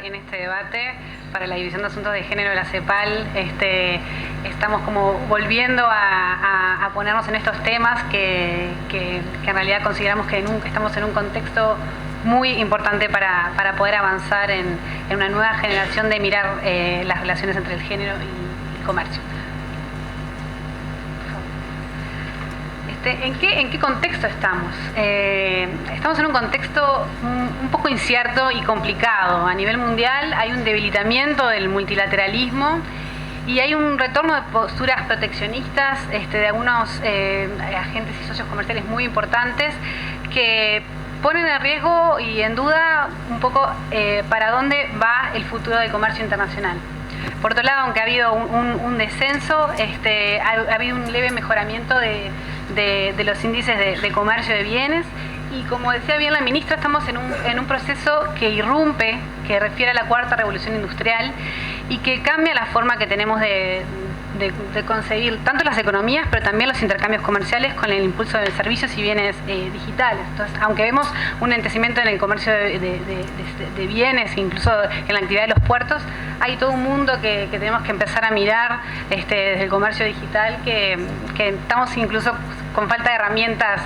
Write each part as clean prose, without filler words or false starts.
en este debate para la División de Asuntos de Género de la CEPAL. Estamos como volviendo a ponernos en estos temas que en realidad consideramos que estamos en un contexto muy importante para poder avanzar en una nueva generación de mirar las relaciones entre el género y el comercio. ¿En qué contexto estamos? Estamos en un contexto un poco incierto y complicado. A nivel mundial hay un debilitamiento del multilateralismo y hay un retorno de posturas proteccionistas de algunos agentes y socios comerciales muy importantes que ponen en riesgo y en duda un poco para dónde va el futuro del comercio internacional. Por otro lado, aunque ha habido un descenso, ha habido un leve mejoramiento de los índices de comercio de bienes y, como decía bien la ministra, estamos en un proceso que irrumpe, que refiere a la cuarta revolución industrial y que cambia la forma que tenemos de concebir tanto las economías, pero también los intercambios comerciales con el impulso de servicios y bienes digitales. Entonces, aunque vemos un enaltecimiento en el comercio de bienes, incluso en la actividad de los puertos, hay todo un mundo que tenemos que empezar a mirar desde el comercio digital, que estamos incluso con falta de herramientas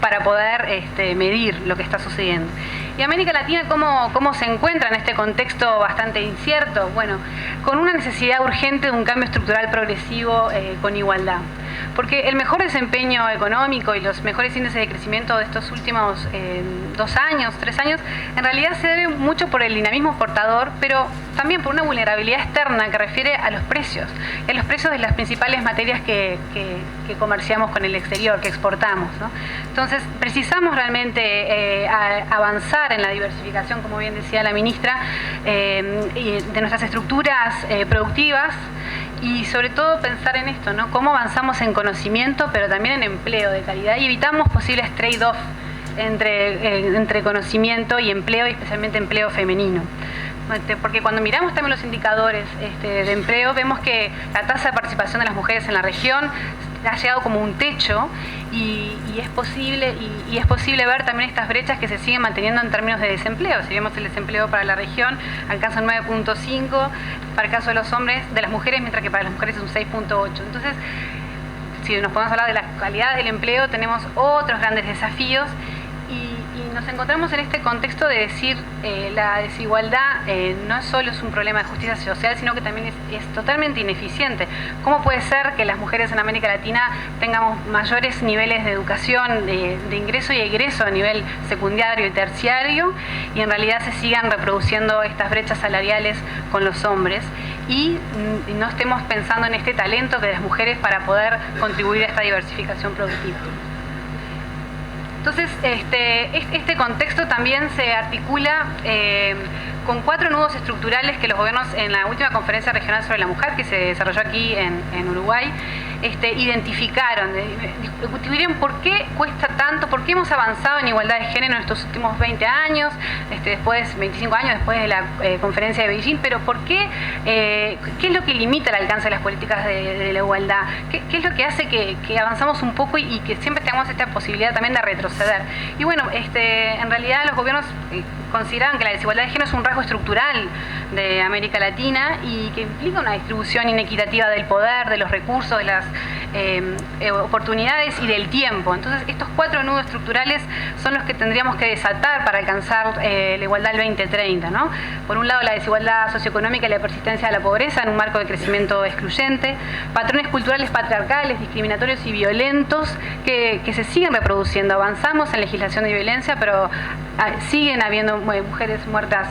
para poder medir lo que está sucediendo. ¿Y América Latina cómo se encuentra en este contexto bastante incierto? Bueno, con una necesidad urgente de un cambio estructural progresivo con igualdad. Porque el mejor desempeño económico y los mejores índices de crecimiento de estos últimos 2 años, 3 años, en realidad se debe mucho por el dinamismo exportador, pero también por una vulnerabilidad externa que refiere a los precios, y a los precios de las principales materias que comerciamos con el exterior, que exportamos, ¿no? Entonces, precisamos realmente avanzar en la diversificación, como bien decía la ministra, de nuestras estructuras productivas, y sobre todo pensar en esto, ¿no? Cómo avanzamos en conocimiento, pero también en empleo de calidad, y evitamos posibles trade-off entre conocimiento y empleo, y especialmente empleo femenino. Porque cuando miramos también los indicadores de empleo, vemos que la tasa de participación de las mujeres en la región ha llegado como un techo, y es posible ver también estas brechas que se siguen manteniendo en términos de desempleo. Si vemos el desempleo para la región, alcanza un 9.5, para el caso de los hombres, de las mujeres, mientras que para las mujeres es un 6.8. Entonces, si nos podemos hablar de la calidad del empleo, tenemos otros grandes desafíos, y nos encontramos en este contexto de decir la desigualdad no solo es un problema de justicia social, sino que también es totalmente ineficiente. ¿Cómo puede ser que las mujeres en América Latina tengamos mayores niveles de educación, de ingreso y egreso a nivel secundario y terciario, y en realidad se sigan reproduciendo estas brechas salariales con los hombres, y no estemos pensando en este talento de las mujeres para poder contribuir a esta diversificación productiva? Entonces, este contexto también se articula con 4 nudos estructurales que los gobiernos, en la última conferencia regional sobre la mujer que se desarrolló aquí en Uruguay, identificaron. Discutirían por qué cuesta tanto, por qué hemos avanzado en igualdad de género en estos últimos 20 años, 25 años después de la conferencia de Beijing, pero por qué es lo que limita el alcance de las políticas de la igualdad, qué es lo que hace que avanzamos un poco y que siempre tengamos esta posibilidad también de retroceder. Y bueno, en realidad los gobiernos consideraban que la desigualdad de género es un rasgo estructural de América Latina y que implica una distribución inequitativa del poder, de los recursos, de las oportunidades y del tiempo. Entonces, estos 4 nudos estructurales son los que tendríamos que desatar para alcanzar la igualdad del 2030, ¿no? Por un lado, la desigualdad socioeconómica y la persistencia de la pobreza en un marco de crecimiento excluyente, patrones culturales patriarcales, discriminatorios y violentos que se siguen reproduciendo. Avanzamos en legislación de violencia, pero siguen habiendo mujeres muertas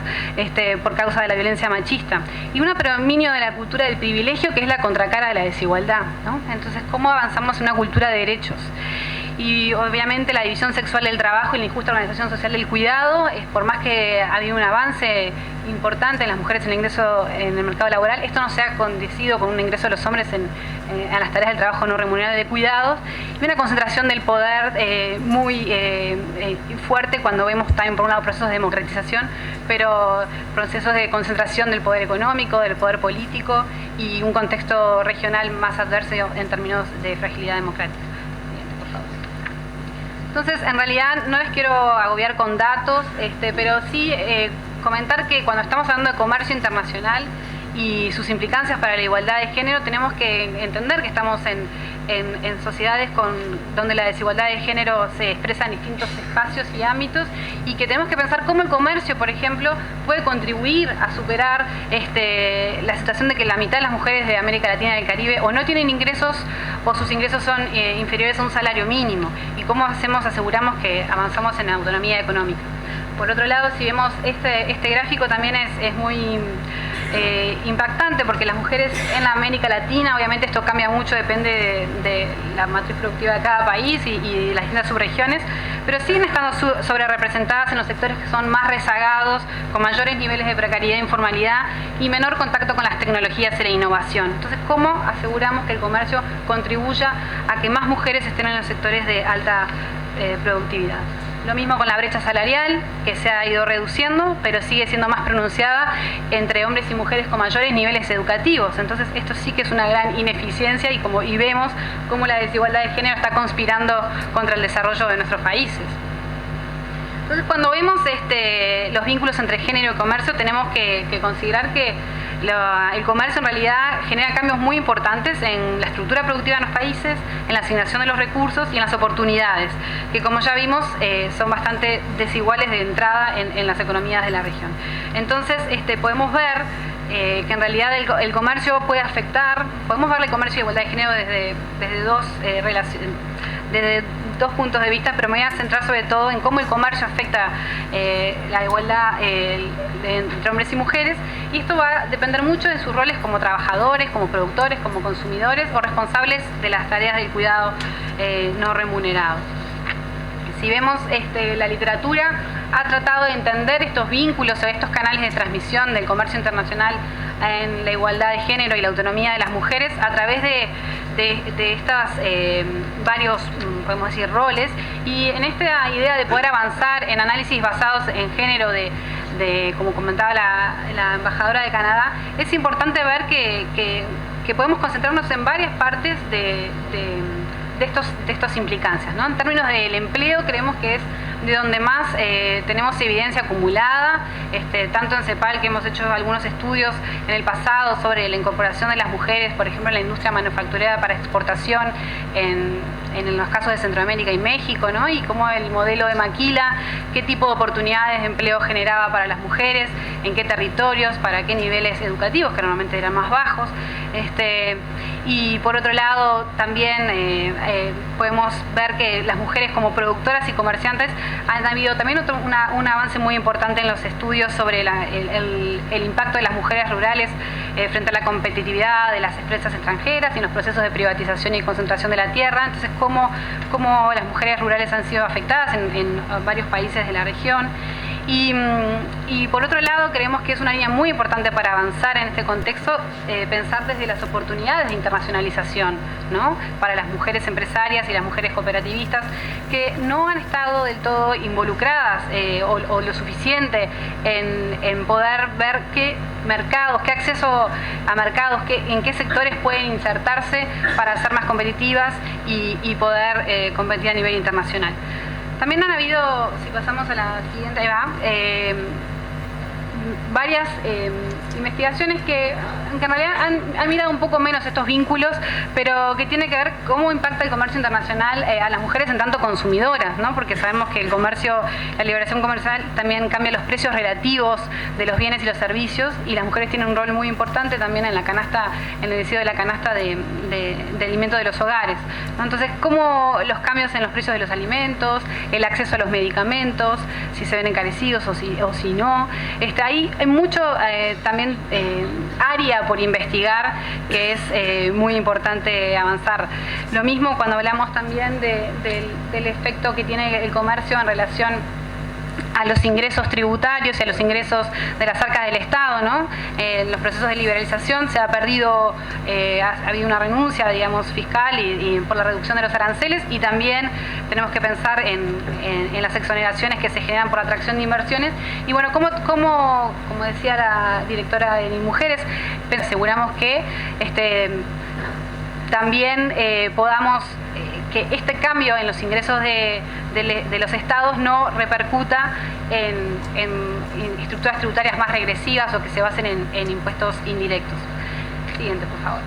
por causa de la violencia machista, y un predominio de la cultura del privilegio, que es la contracara de la desigualdad, ¿no? Entonces, ¿cómo avanzamos en una cultura de derechos? Y obviamente la división sexual del trabajo y la injusta organización social del cuidado, por más que ha habido un avance importante en las mujeres en el ingreso en el mercado laboral, esto no se ha condecido con un ingreso de los hombres a las tareas del trabajo no remunerado y de cuidados, y una concentración del poder muy fuerte cuando vemos también por un lado procesos de democratización, pero procesos de concentración del poder económico, del poder político, y un contexto regional más adverso en términos de fragilidad democrática. Entonces, en realidad no les quiero agobiar con datos, pero sí comentar que cuando estamos hablando de comercio internacional y sus implicancias para la igualdad de género, tenemos que entender que estamos en sociedades donde la desigualdad de género se expresa en distintos espacios y ámbitos, y que tenemos que pensar cómo el comercio, por ejemplo, puede contribuir a superar la situación de que la mitad de las mujeres de América Latina y del Caribe o no tienen ingresos o sus ingresos son inferiores a un salario mínimo, y cómo aseguramos que avanzamos en la autonomía económica. Por otro lado, si vemos este gráfico, también es muy impactante, porque las mujeres en la América Latina, obviamente esto cambia mucho, depende de la matriz productiva de cada país y de las distintas subregiones, pero siguen estando sobre representadas en los sectores que son más rezagados, con mayores niveles de precariedad e informalidad y menor contacto con las tecnologías y la innovación. Entonces, ¿cómo aseguramos que el comercio contribuya a que más mujeres estén en los sectores de alta productividad? Lo mismo con la brecha salarial, que se ha ido reduciendo, pero sigue siendo más pronunciada entre hombres y mujeres con mayores niveles educativos. Entonces, esto sí que es una gran ineficiencia, y vemos cómo la desigualdad de género está conspirando contra el desarrollo de nuestros países. Entonces, cuando vemos los vínculos entre género y comercio, tenemos que considerar que el comercio en realidad genera cambios muy importantes en la estructura productiva de los países, en la asignación de los recursos y en las oportunidades, que, como ya vimos, son bastante desiguales de entrada en las economías de la región. Entonces, podemos ver que en realidad el comercio puede afectar, podemos ver el comercio y igualdad de género desde dos puntos de vista, pero me voy a centrar sobre todo en cómo el comercio afecta la igualdad entre hombres y mujeres, y esto va a depender mucho de sus roles como trabajadores, como productores, como consumidores o responsables de las tareas del cuidado no remunerados. Si vemos la literatura ha tratado de entender estos vínculos o estos canales de transmisión del comercio internacional en la igualdad de género y la autonomía de las mujeres a través de estas varios, podemos decir, roles, y en esta idea de poder avanzar en análisis basados en género como comentaba la embajadora de Canadá, es importante ver que podemos concentrarnos en varias partes de estas implicancias, ¿no? En términos del empleo, creemos que es de donde más tenemos evidencia acumulada, tanto en CEPAL, que hemos hecho algunos estudios en el pasado sobre la incorporación de las mujeres, por ejemplo, en la industria manufacturera para exportación en los casos de Centroamérica y México, ¿no? Y cómo el modelo de Maquila, qué tipo de oportunidades de empleo generaba para las mujeres, en qué territorios, para qué niveles educativos, que normalmente eran más bajos. Y por otro lado, también podemos ver que las mujeres como productoras y comerciantes han habido también un avance muy importante en los estudios sobre el impacto de las mujeres rurales frente a la competitividad de las empresas extranjeras y en los procesos de privatización y concentración de la tierra. Entonces, cómo las mujeres rurales han sido afectadas en varios países de la región. Y por otro lado, creemos que es una línea muy importante para avanzar en este contexto, pensar desde las oportunidades de internacionalización, ¿no? Para las mujeres empresarias y las mujeres cooperativistas que no han estado del todo involucradas o lo suficiente en poder ver qué mercados, qué acceso a mercados, en qué sectores pueden insertarse para ser más competitivas y poder competir a nivel internacional. También han habido, si pasamos a la siguiente, varias investigaciones que en realidad han mirado un poco menos estos vínculos, pero que tiene que ver cómo impacta el comercio internacional a las mujeres en tanto consumidoras, ¿no? Porque sabemos que el comercio, la liberación comercial también cambia los precios relativos de los bienes y los servicios, y las mujeres tienen un rol muy importante también en la canasta, en el diseño de la canasta de alimentos de los hogares, ¿no? Entonces, cómo los cambios en los precios de los alimentos, el acceso a los medicamentos, si se ven encarecidos o si no, hay mucho también área por investigar, que es muy importante avanzar. Lo mismo cuando hablamos también del efecto que tiene el comercio en relación a los ingresos tributarios y a los ingresos de las arcas del Estado, ¿no? En los procesos de liberalización se ha perdido, ha habido una renuncia, digamos, fiscal y por la reducción de los aranceles, y también tenemos que pensar en las exoneraciones que se generan por atracción de inversiones. Y bueno, como decía la directora de Mujeres, aseguramos que también podamos que este cambio en los ingresos de los estados no repercuta en estructuras tributarias más regresivas o que se basen en impuestos indirectos. Siguiente, por favor.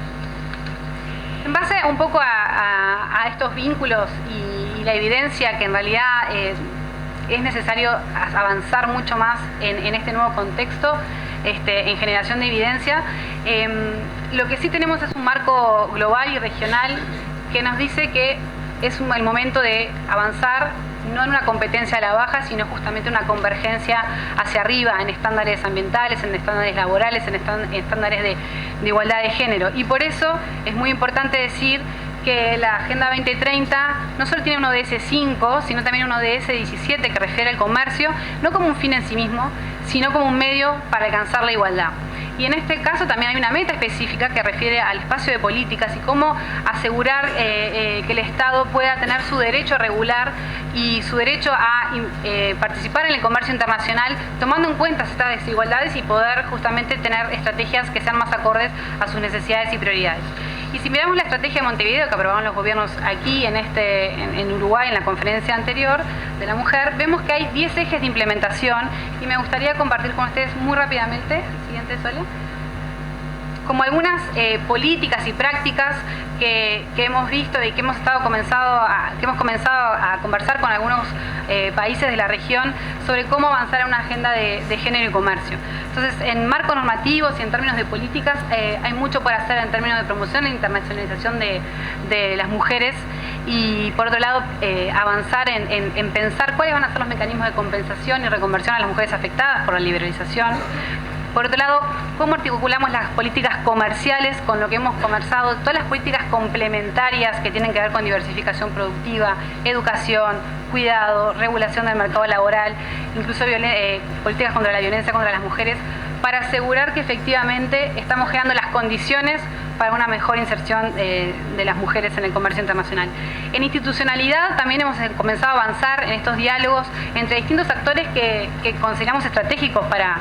En base un poco a estos vínculos y la evidencia que en realidad es necesario avanzar mucho más en este nuevo contexto, en generación de evidencia, lo que sí tenemos es un marco global y regional que nos dice que es el momento de avanzar no en una competencia a la baja, sino justamente una convergencia hacia arriba en estándares ambientales, en estándares laborales, en estándares de igualdad de género. Y por eso es muy importante decir que la Agenda 2030 no solo tiene un ODS 5, sino también un ODS 17 que refiere al comercio, no como un fin en sí mismo, sino como un medio para alcanzar la igualdad. Y en este caso también hay una meta específica que refiere al espacio de políticas y cómo asegurar que el Estado pueda tener su derecho a regular y su derecho a participar en el comercio internacional, tomando en cuenta estas desigualdades y poder justamente tener estrategias que sean más acordes a sus necesidades y prioridades. Y si miramos la estrategia de Montevideo que aprobaron los gobiernos aquí en Uruguay, en la conferencia anterior de la mujer, vemos que hay 10 ejes de implementación y me gustaría compartir con ustedes muy rápidamente, siguiente Sole, como algunas políticas y prácticas que hemos visto y que hemos comenzado a conversar con algunos países de la región sobre cómo avanzar en una agenda de género y comercio. Entonces, en marcos normativos y en términos de políticas, hay mucho por hacer en términos de promoción e internacionalización de las mujeres y, por otro lado, avanzar en pensar cuáles van a ser los mecanismos de compensación y reconversión a las mujeres afectadas por la liberalización. Por otro lado, cómo articulamos las políticas comerciales con lo que hemos conversado, todas las políticas complementarias que tienen que ver con diversificación productiva, educación, cuidado, regulación del mercado laboral, incluso políticas contra la violencia contra las mujeres, para asegurar que efectivamente estamos generando las condiciones para una mejor inserción de las mujeres en el comercio internacional. En institucionalidad también hemos comenzado a avanzar en estos diálogos entre distintos actores que consideramos estratégicos para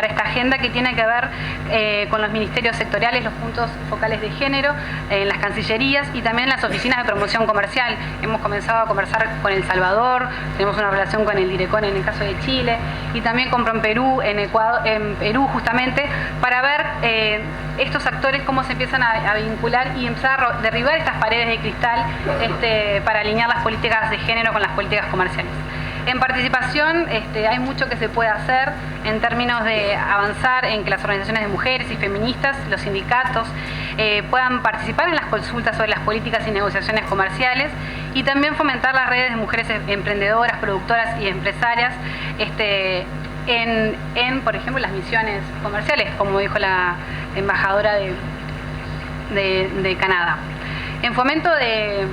esta agenda que tiene que ver con los ministerios sectoriales, los puntos focales de género, en las cancillerías y también las oficinas de promoción comercial. Hemos comenzado a conversar con El Salvador, tenemos una relación con el Direcon en el caso de Chile y también con PROMPERÚ en Perú justamente para ver estos actores cómo se empiezan a vincular y empezar a derribar estas paredes de cristal para alinear las políticas de género con las políticas comerciales. En participación hay mucho que se puede hacer en términos de avanzar en que las organizaciones de mujeres y feministas, los sindicatos, puedan participar en las consultas sobre las políticas y negociaciones comerciales y también fomentar las redes de mujeres emprendedoras, productoras y empresarias por ejemplo, las misiones comerciales, como dijo la embajadora de Canadá. En fomento de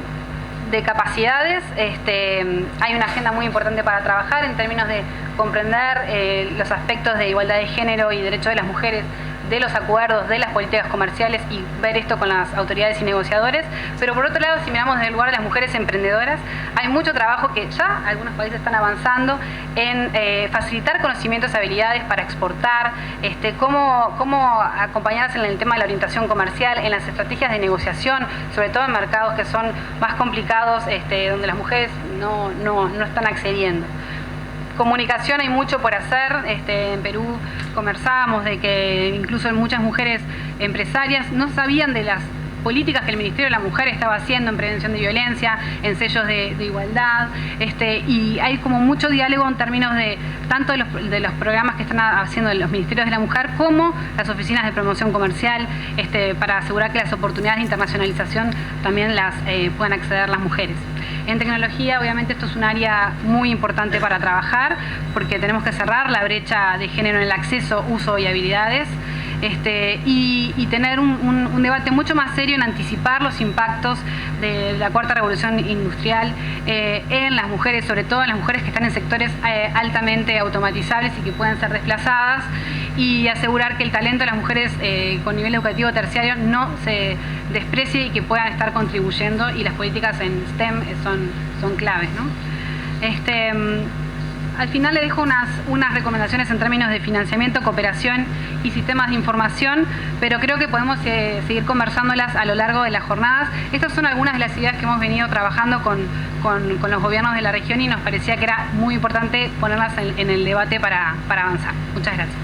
capacidades, hay una agenda muy importante para trabajar en términos de comprender los aspectos de igualdad de género y derechos de las mujeres, de los acuerdos, de las políticas comerciales y ver esto con las autoridades y negociadores. Pero por otro lado, si miramos desde el lugar de las mujeres emprendedoras, hay mucho trabajo que ya algunos países están avanzando en facilitar conocimientos y habilidades para exportar, cómo acompañarse en el tema de la orientación comercial, en las estrategias de negociación, sobre todo en mercados que son más complicados, donde las mujeres no están accediendo. Comunicación hay mucho por hacer. En Perú conversábamos de que incluso muchas mujeres empresarias no sabían de las políticas que el Ministerio de la Mujer estaba haciendo en prevención de violencia, en sellos de igualdad, y hay como mucho diálogo en términos de tanto de los programas que están haciendo los Ministerios de la Mujer como las oficinas de promoción comercial, para asegurar que las oportunidades de internacionalización también las puedan acceder las mujeres. En tecnología, obviamente, esto es un área muy importante para trabajar porque tenemos que cerrar la brecha de género en el acceso, uso y habilidades, y tener un debate mucho más serio en anticipar los impactos de la cuarta revolución industrial en las mujeres, sobre todo en las mujeres que están en sectores altamente automatizables y que pueden ser desplazadas, y asegurar que el talento de las mujeres con nivel educativo terciario no se desprecie y que puedan estar contribuyendo, y las políticas en STEM son claves, ¿no? al final le dejo unas recomendaciones en términos de financiamiento, cooperación y sistemas de información, pero creo que podemos seguir conversándolas a lo largo de las jornadas. Estas son algunas de las ideas que hemos venido trabajando con los gobiernos de la región y nos parecía que era muy importante ponerlas en el debate para avanzar. Muchas gracias.